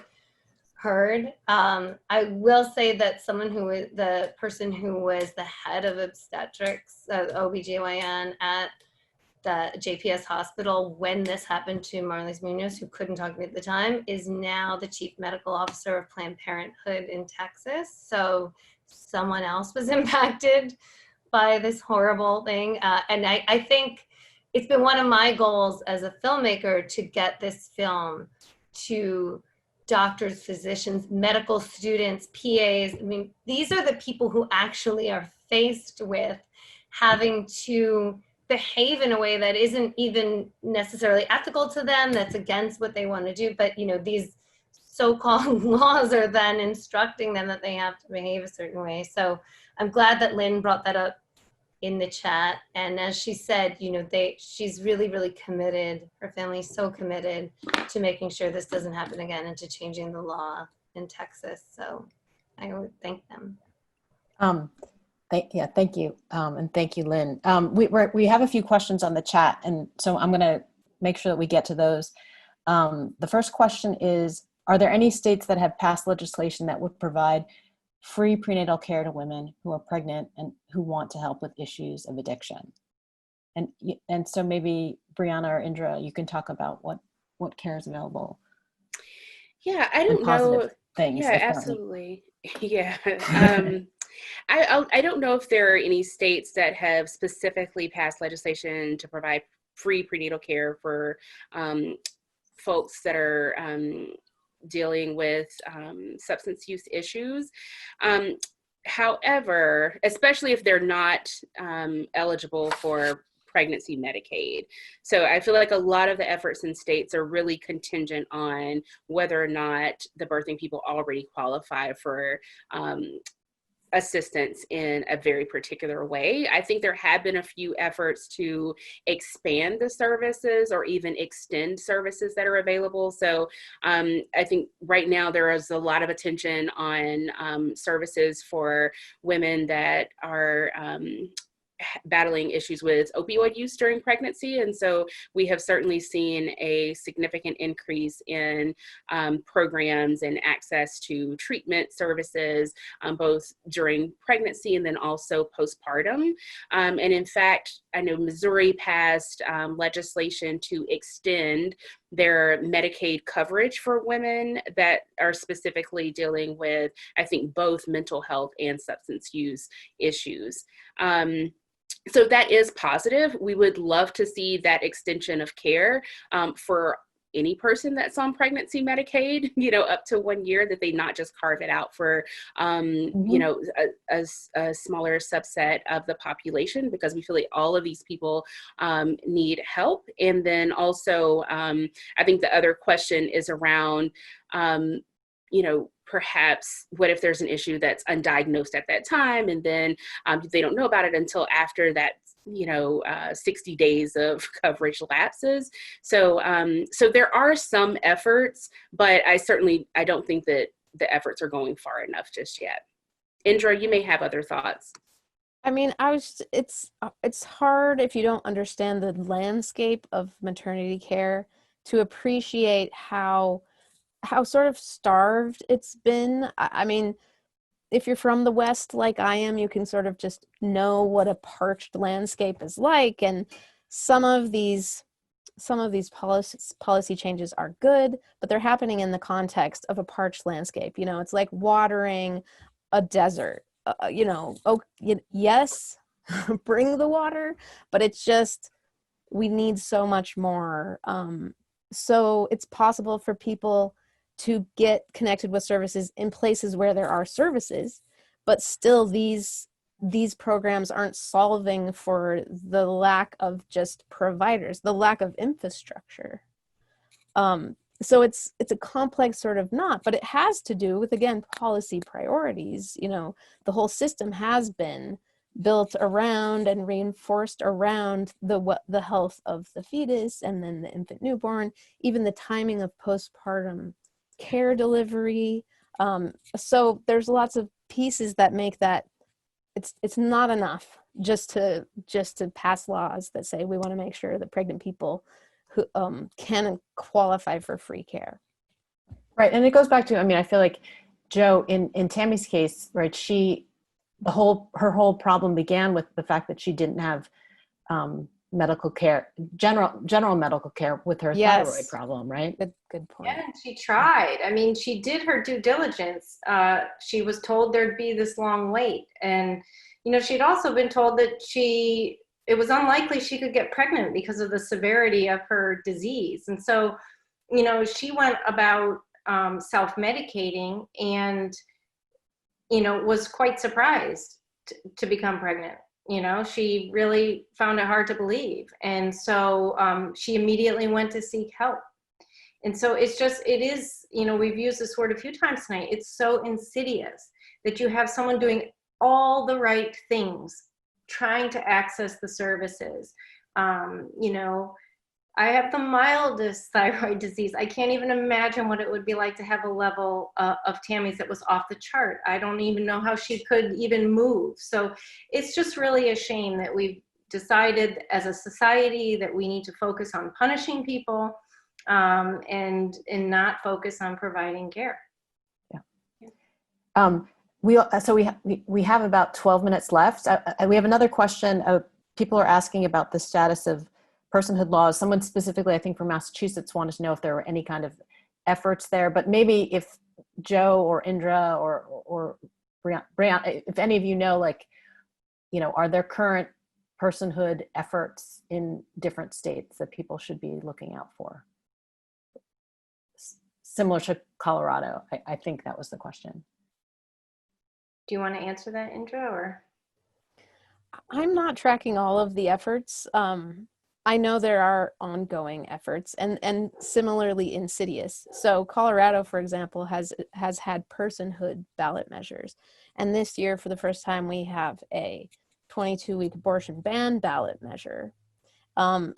heard. I will say that the person who was the head of obstetrics, OBGYN at the JPS hospital when this happened to Marlisa Munoz, who couldn't talk to me at the time, is now the chief medical officer of Planned Parenthood in Texas. So someone else was impacted by this horrible thing. And I think it's been one of my goals as a filmmaker to get this film to doctors, physicians, medical students, PAs. I mean, these are the people who actually are faced with having to behave in a way that isn't even necessarily ethical to them, that's against what they want to do. But, these so-called laws are then instructing them that they have to behave a certain way. So I'm glad that Lynn brought that up in the chat. And as she said, she's really, really committed. Her family's so committed to making sure this doesn't happen again and to changing the law in Texas. So I would thank them. Thank you. And thank you, Lynn. We have a few questions on the chat, and so I'm going to make sure that we get to those. The first question is, are there any states that have passed legislation that would provide free prenatal care to women who are pregnant and who want to help with issues of addiction? And so maybe Breana or Indra, you can talk about what care is available. Yeah, I don't know. Things, yeah, absolutely. Yeah. I don't know if there are any states that have specifically passed legislation to provide free prenatal care for folks that are dealing with substance use issues. However, especially if they're not eligible for pregnancy Medicaid. So I feel like a lot of the efforts in states are really contingent on whether or not the birthing people already qualify for assistance in a very particular way. I think there have been a few efforts to expand the services or even extend services that are available. So I think right now there is a lot of attention on services for women that are battling issues with opioid use during pregnancy. And so we have certainly seen a significant increase in programs and access to treatment services, both during pregnancy and then also postpartum. And in fact, I know Missouri passed legislation to extend their Medicaid coverage for women that are specifically dealing with, I think, both mental health and substance use issues. So that is positive. We would love to see that extension of care for any person that's on pregnancy Medicaid, up to 1 year, that they not just carve it out for, a smaller subset of the population, because we feel like all of these people need help. And then also, I think the other question is around, perhaps what if there's an issue that's undiagnosed at that time, and then they don't know about it until after that 60 days of coverage lapses. So so there are some efforts, but I don't think that the efforts are going far enough just yet. Indra, you may have other thoughts. I mean, it's hard if you don't understand the landscape of maternity care to appreciate how sort of starved it's been. I mean, if you're from the West like I am, you can sort of just know what a parched landscape is like. And some of these policy changes are good, but they're happening in the context of a parched landscape. It's like watering a desert. Yes, bring the water, but it's just, we need so much more. So it's possible for people to get connected with services in places where there are services, but still these programs aren't solving for the lack of just providers, the lack of infrastructure. So it's a complex sort of knot, but it has to do with, again, policy priorities. The whole system has been built around and reinforced around the health of the fetus and then the infant newborn, even the timing of postpartum care delivery. So there's lots of pieces that make that it's not enough just to pass laws that say we want to make sure that pregnant people who can qualify for free care. Right, and it goes back to, I feel like Jo, in Tammy's case, right, her whole problem began with the fact that she didn't have medical care, general medical care with her thyroid problem, right? Good point. Yeah, and she tried. She did her due diligence. She was told there'd be this long wait. And, she'd also been told that it was unlikely she could get pregnant because of the severity of her disease. And so, she went about self-medicating and, was quite surprised to become pregnant. She really found it hard to believe. And so she immediately went to seek help. And so it is, we've used this word a few times tonight. It's so insidious that you have someone doing all the right things, trying to access the services. I have the mildest thyroid disease. I can't even imagine what it would be like to have a level of Tammy's that was off the chart. I don't even know how she could even move. So it's just really a shame that we've decided as a society that we need to focus on punishing people and not focus on providing care. Yeah. We have about 12 minutes left. We have another question. People are asking about the status of personhood laws. Someone specifically, I think from Massachusetts, wanted to know if there were any kind of efforts there, but maybe if Jo or Indra or Breana, if any of you know, are there current personhood efforts in different states that people should be looking out for? Similar to Colorado, I think that was the question. Do you want to answer that, Indra, or? I'm not tracking all of the efforts. I know there are ongoing efforts and similarly insidious. So Colorado, for example, has had personhood ballot measures. And this year, for the first time, we have a 22-week abortion ban ballot measure.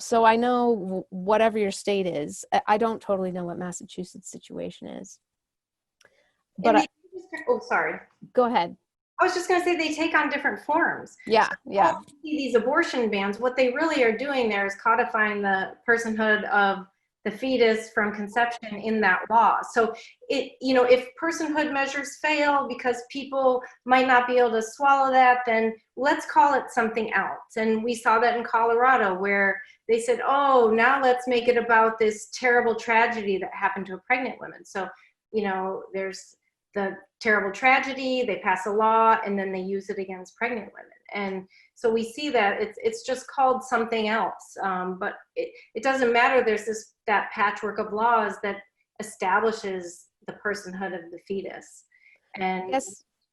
So I know whatever your state is, I don't totally know what Massachusetts' situation is. But sorry. Go ahead. I was just going to say they take on different forms. Yeah. These abortion bans, what they really are doing there is codifying the personhood of the fetus from conception in that law. So if personhood measures fail because people might not be able to swallow that, then let's call it something else. And we saw that in Colorado where they said, oh, now let's make it about this terrible tragedy that happened to a pregnant woman. So, there's the terrible tragedy, they pass a law, and then they use it against pregnant women. And so we see that it's just called something else. But it doesn't matter. There's that patchwork of laws that establishes the personhood of the fetus. And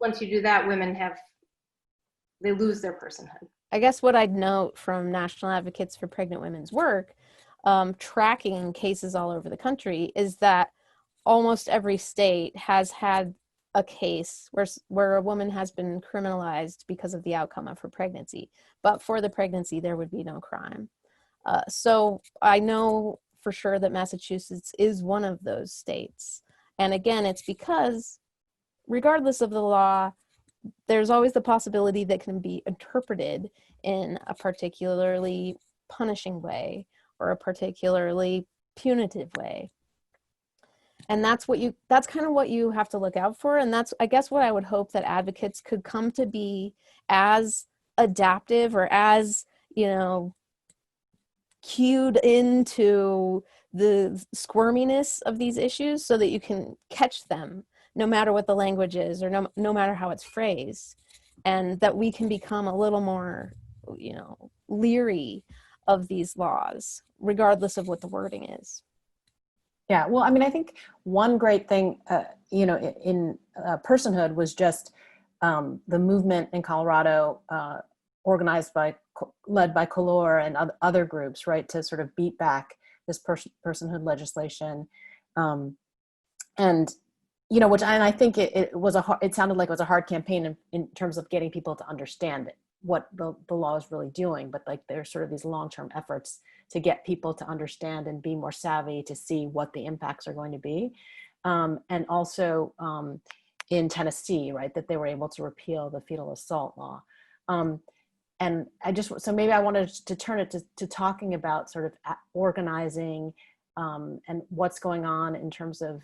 once you do that, women they lose their personhood. I guess what I'd note from National Advocates for Pregnant Women's work, tracking cases all over the country, is that almost every state has had a case where a woman has been criminalized because of the outcome of her pregnancy. But for the pregnancy, there would be no crime. So I know for sure that Massachusetts is one of those states. And again, it's because regardless of the law, there's always the possibility that can be interpreted in a particularly punishing way or a particularly punitive way. And that's kind of what you have to look out for. And that's, I guess, what I would hope that advocates could come to be as adaptive or as, cued into the squirminess of these issues so that you can catch them no matter what the language is or no matter how it's phrased, and that we can become a little more, leery of these laws, regardless of what the wording is. Yeah, well, I mean, I think one great thing, in Personhood was just the movement in Colorado, led by Color and other groups, right, to sort of beat back this personhood legislation, and I think it sounded like it was a hard campaign in terms of getting people to understand what the law is really doing, but like there's sort of these long-term efforts to get people to understand and be more savvy to see what the impacts are going to be. And also in Tennessee, right, that they were able to repeal the Fetal Assault Law. And so maybe I wanted to turn it to talking about sort of organizing and what's going on in terms of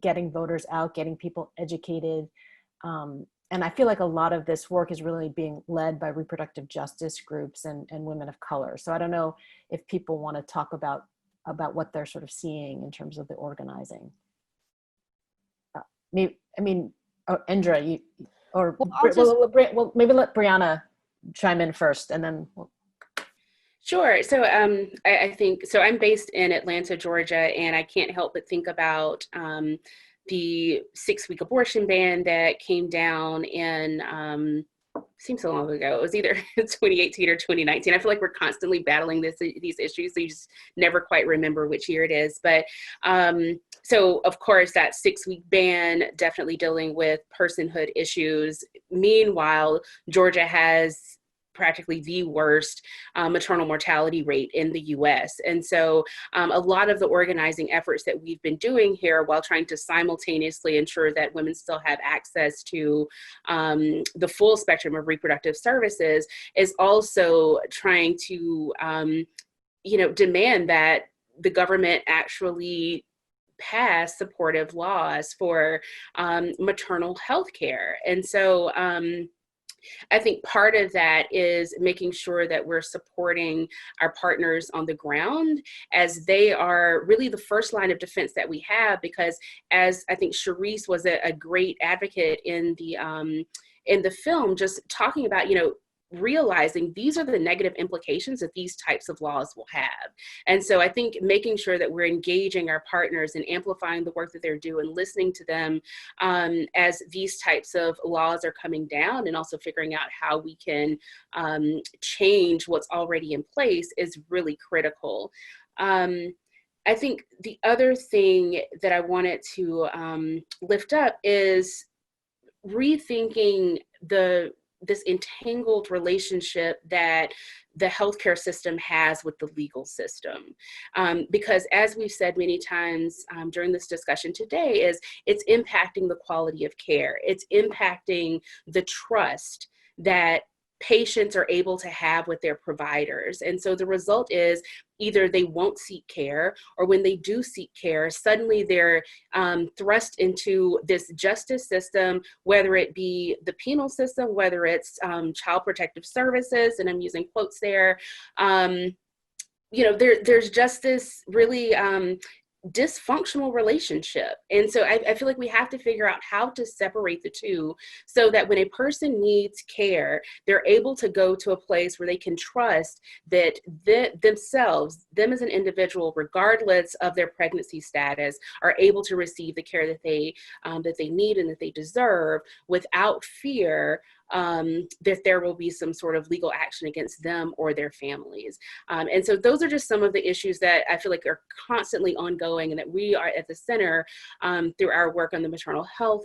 getting voters out, getting people educated. And I feel like a lot of this work is really being led by reproductive justice groups and women of color. So I don't know if people want to talk about what they're sort of seeing in terms of the organizing. Indra, maybe let Breana chime in first, and then Sure. So I think, so I'm based in Atlanta, Georgia, and I can't help but think about the 6-week abortion ban that came down in, seems so long ago. It was either 2018 or 2019. I feel like we're constantly battling these issues, so you just never quite remember which year it is. But so, of course, that 6-week ban definitely dealing with personhood issues. Meanwhile, Georgia has practically the worst maternal mortality rate in the US. And so a lot of the organizing efforts that we've been doing here while trying to simultaneously ensure that women still have access to the full spectrum of reproductive services is also trying to, demand that the government actually pass supportive laws for maternal health care. And so I think part of that is making sure that we're supporting our partners on the ground, as they are really the first line of defense that we have, because as I think Charisse was a great advocate in the film, just talking about, realizing these are the negative implications that these types of laws will have. And so I think making sure that we're engaging our partners and amplifying the work that they're doing, listening to them as these types of laws are coming down, and also figuring out how we can change what's already in place is really critical. I think the other thing that I wanted to lift up is rethinking this entangled relationship that the healthcare system has with the legal system. Because as we've said many times during this discussion today, it's impacting the quality of care. It's impacting the trust that patients are able to have with their providers. And so the result is either they won't seek care, or when they do seek care, suddenly they're thrust into this justice system, whether it be the penal system, whether it's child protective services, and I'm using quotes there. There's just this really dysfunctional relationship. And so I feel like we have to figure out how to separate the two, so that when a person needs care, they're able to go to a place where they can trust that them as an individual, regardless of their pregnancy status, are able to receive the care that they need and that they deserve, without fear that there will be some sort of legal action against them or their families. And so those are just some of the issues that I feel like are constantly ongoing, and that we are at the center through our work on the maternal health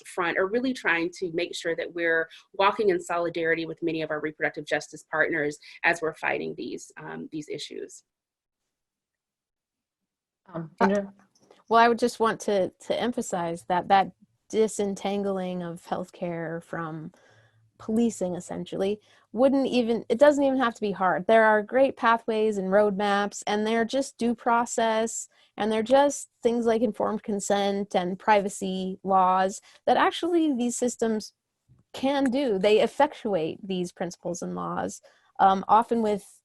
front are really trying to make sure that we're walking in solidarity with many of our reproductive justice partners as we're fighting these issues. Indra? Well, I would just want to emphasize that disentangling of healthcare from policing essentially it doesn't even have to be hard. There are great pathways and roadmaps, and they're just due process, and they're just things like informed consent and privacy laws that actually these systems can do. They effectuate these principles and laws, often with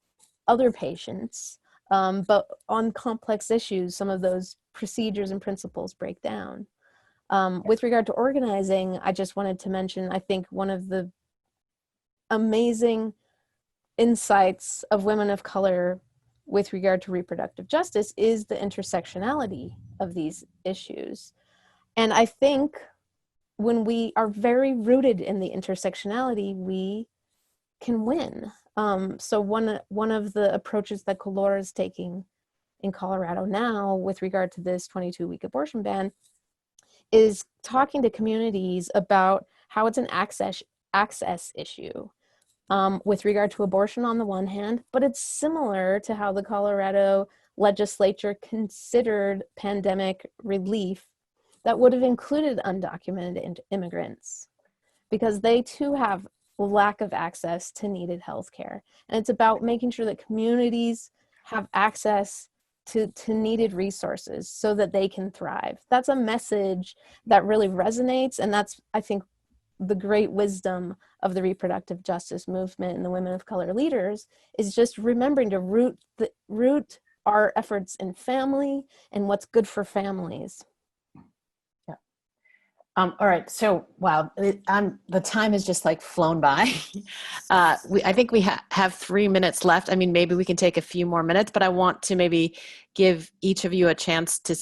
other patients, but on complex issues, some of those procedures and principles break down. With regard to organizing, I just wanted to mention, I think one of the amazing insights of women of color with regard to reproductive justice is the intersectionality of these issues. And I think when we are very rooted in the intersectionality, we can win. So one of the approaches that Colora is taking in Colorado now with regard to this 22-week abortion ban is talking to communities about how it's an access issue with regard to abortion on the one hand, but it's similar to how the Colorado legislature considered pandemic relief that would have included undocumented immigrants, because they too have lack of access to needed health care. And it's about making sure that communities have access to needed resources so that they can thrive. That's a message that really resonates, and that's, I think, the great wisdom of the reproductive justice movement and the women of color leaders is just remembering to root our efforts in family and what's good for families. Yeah. All right. So, wow, the time has just like flown by. I think we have 3 minutes left. I mean, maybe we can take a few more minutes, but I want to maybe give each of you a chance to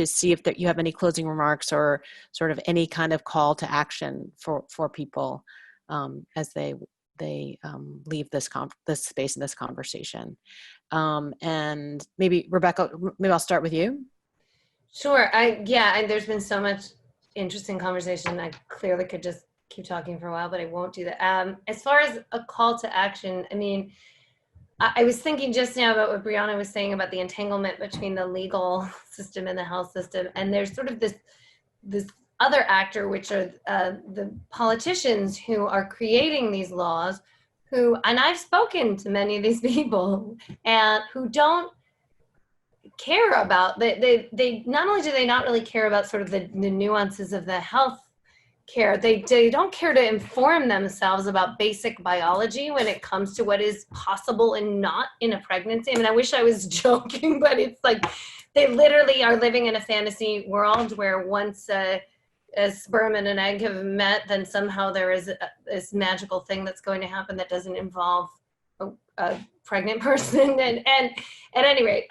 see if you have any closing remarks or sort of any kind of call to action for people as they leave this space in this conversation. And maybe Rebecca, maybe I'll start with you. Sure. There's been so much interesting conversation. I clearly could just keep talking for a while, but I won't do that. As far as a call to action, I mean, I was thinking just now about what Breana was saying about the entanglement between the legal system and the health system. And there's sort of this other actor, which are the politicians who are creating these laws, and I've spoken to many of these people, and who don't care about, they not only do they not really care about sort of the nuances of the health care, they don't care to inform themselves about basic biology when it comes to what is possible and not in a pregnancy. I mean, I wish I was joking, but it's like they literally are living in a fantasy world where once a sperm and an egg have met, then somehow there is this magical thing that's going to happen that doesn't involve a pregnant person. And at any rate,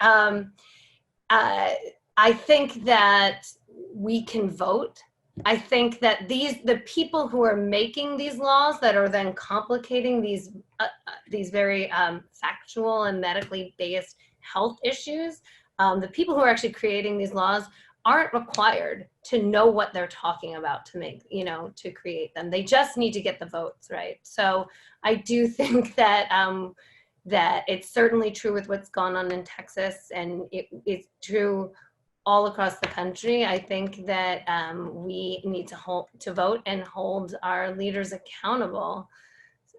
I think that we can vote. I think that the people who are making these laws that are then complicating these very factual and medically based health issues, the people who are actually creating these laws aren't required to know what they're talking about to create them. They just need to get the votes, right? So I do think that that it's certainly true with what's gone on in Texas, and it's true all across the country. I think that we need to vote and hold our leaders accountable.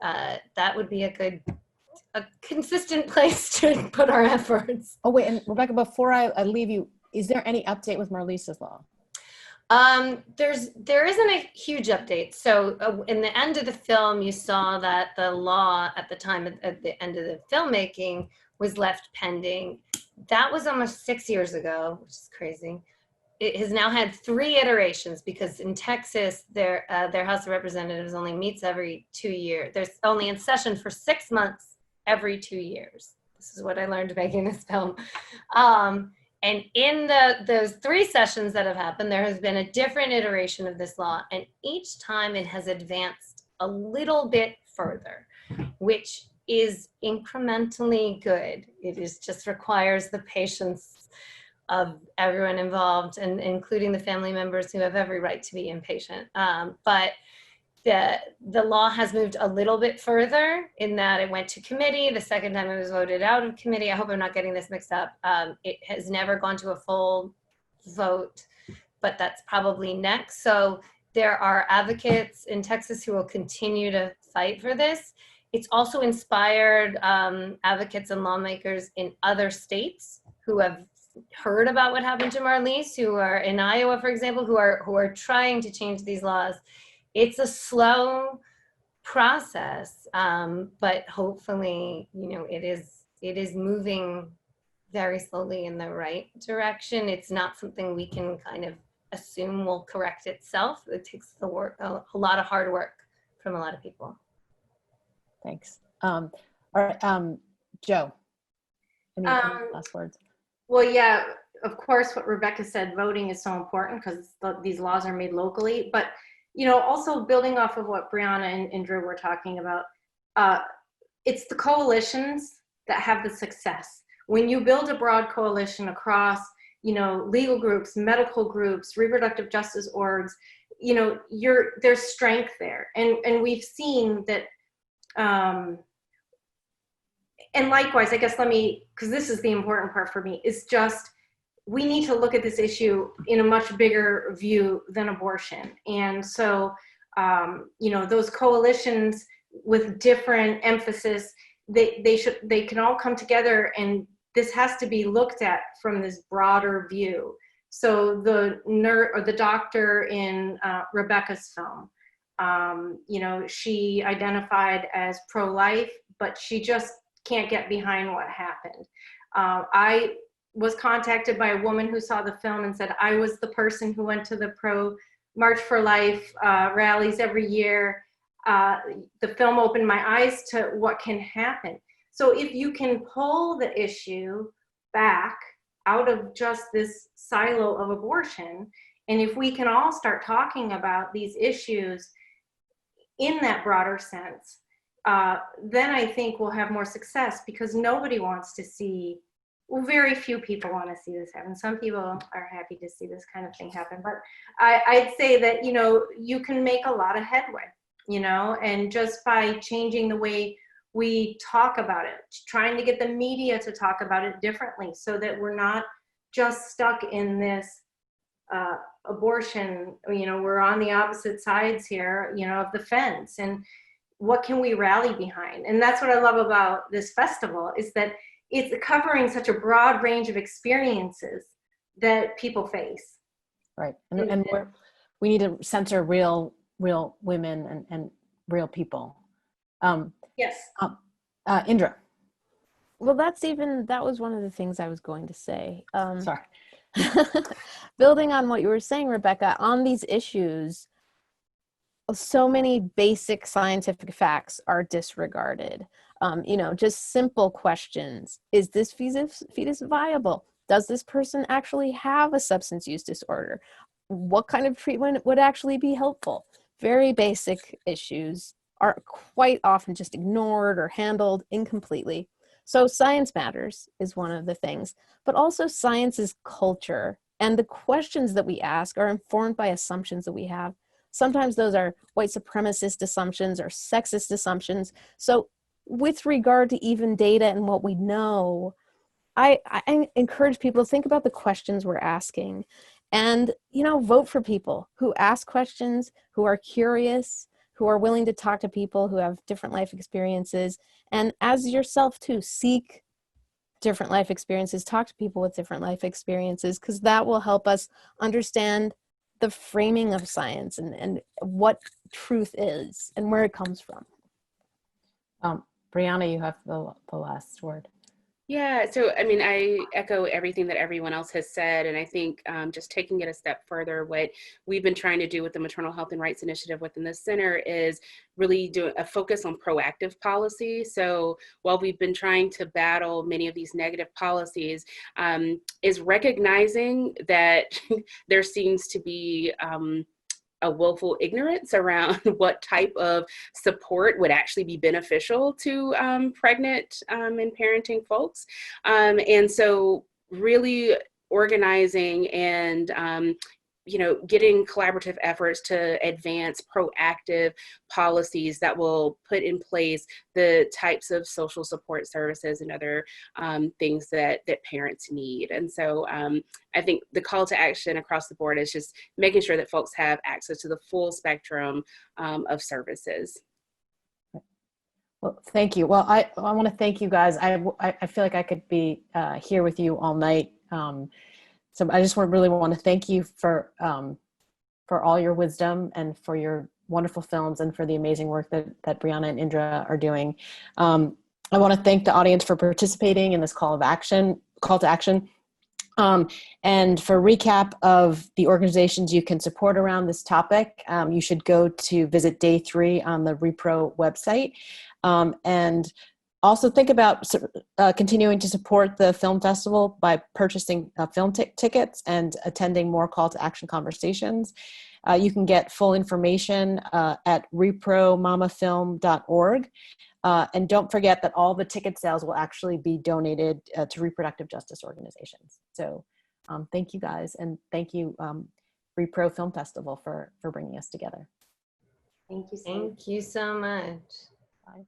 That would be a consistent place to put our efforts. Oh wait, and Rebecca, before I leave you, is there any update with Marlisa's law? There isn't a huge update. So in the end of the film, you saw that the law at the time at the end of the filmmaking was left pending. That was almost 6 years ago, which is crazy. It has now had 3 iterations because in Texas, their House of Representatives only meets every 2 years. They're only in session for 6 months every 2 years. This is what I learned making this film. And in those 3 sessions that have happened, there has been a different iteration of this law. And each time it has advanced a little bit further, which is incrementally good. It is just requires the patience of everyone involved, and including the family members who have every right to be impatient. But the law has moved a little bit further in that it went to committee. The second time it was voted out of committee. I hope I'm not getting this mixed up. It has never gone to a full vote, but that's probably next. So there are advocates in Texas who will continue to fight for this. It's also inspired advocates and lawmakers in other states who have heard about what happened to Marlise, who are in Iowa, for example, who are trying to change these laws. It's a slow process, but hopefully, it is moving very slowly in the right direction. It's not something we can kind of assume will correct itself. It takes a lot of hard work from a lot of people. Thanks. All right, Joe, any last words? Well, yeah, of course, what Rebecca said, voting is so important because these laws are made locally. But, also building off of what Breana and Indra were talking about, it's the coalitions that have the success. When you build a broad coalition across, legal groups, medical groups, reproductive justice orgs, there's strength there. And we've seen that, and likewise, I guess because this is the important part for me, is just we need to look at this issue in a much bigger view than abortion. And so, those coalitions with different emphasis, they can all come together, and this has to be looked at from this broader view. So the doctor in Rebecca's film, she identified as pro-life, but she just can't get behind what happened. I was contacted by a woman who saw the film and said, I was the person who went to the pro March for Life rallies every year. The film opened my eyes to what can happen. So if you can pull the issue back out of just this silo of abortion, and if we can all start talking about these issues in that broader sense, then I think we'll have more success, because nobody wants to see, very few people want to see this happen. Some people are happy to see this kind of thing happen, but I'd say that, you can make a lot of headway, and just by changing the way we talk about it, trying to get the media to talk about it differently so that we're not just stuck in this abortion, we're on the opposite sides here, of the fence, and what can we rally behind? And that's what I love about this festival, is that it's covering such a broad range of experiences that people face. Right, and we need to censor real women and real people. Yes. Indra. Well, that was one of the things I was going to say. Sorry. Building on what you were saying, Rebecca, on these issues, so many basic scientific facts are disregarded. Just simple questions. Is this fetus viable? Does this person actually have a substance use disorder? What kind of treatment would actually be helpful? Very basic issues are quite often just ignored or handled incompletely. So science matters is one of the things, but also science is culture, and the questions that we ask are informed by assumptions that we have. Sometimes those are white supremacist assumptions or sexist assumptions. So with regard to even data and what we know, I encourage people to think about the questions we're asking, and, vote for people who ask questions, who are curious, who are willing to talk to people who have different life experiences. And as yourself too, seek different life experiences, talk to people with different life experiences, because that will help us understand the framing of science and what truth is and where it comes from. Breana, you have the last word. Yeah, so I echo everything that everyone else has said, and I think just taking it a step further, what we've been trying to do with the Maternal Health and Rights Initiative within the center is really do a focus on proactive policy. So while we've been trying to battle many of these negative policies, is recognizing that there seems to be a willful ignorance around what type of support would actually be beneficial to pregnant and parenting folks. And so really organizing and getting collaborative efforts to advance proactive policies that will put in place the types of social support services and other things that parents need. And so I think the call to action across the board is just making sure that folks have access to the full spectrum of services. Well, thank you. Well, I want to thank you guys. I feel like I could be here with you all night. So I just really want to thank you for all your wisdom and for your wonderful films and for the amazing work that Breana and Indra are doing. I want to thank the audience for participating in this call to action. And for recap of the organizations you can support around this topic, you should go to visit day 3 on the rePRO website. And also think about continuing to support the film festival by purchasing film tickets and attending more call to action conversations. You can get full information at repromamafilm.org. And don't forget that all the ticket sales will actually be donated to reproductive justice organizations. So thank you guys, and thank you rePRO Film Festival for bringing us together. Thank you. Thank you so much. Bye.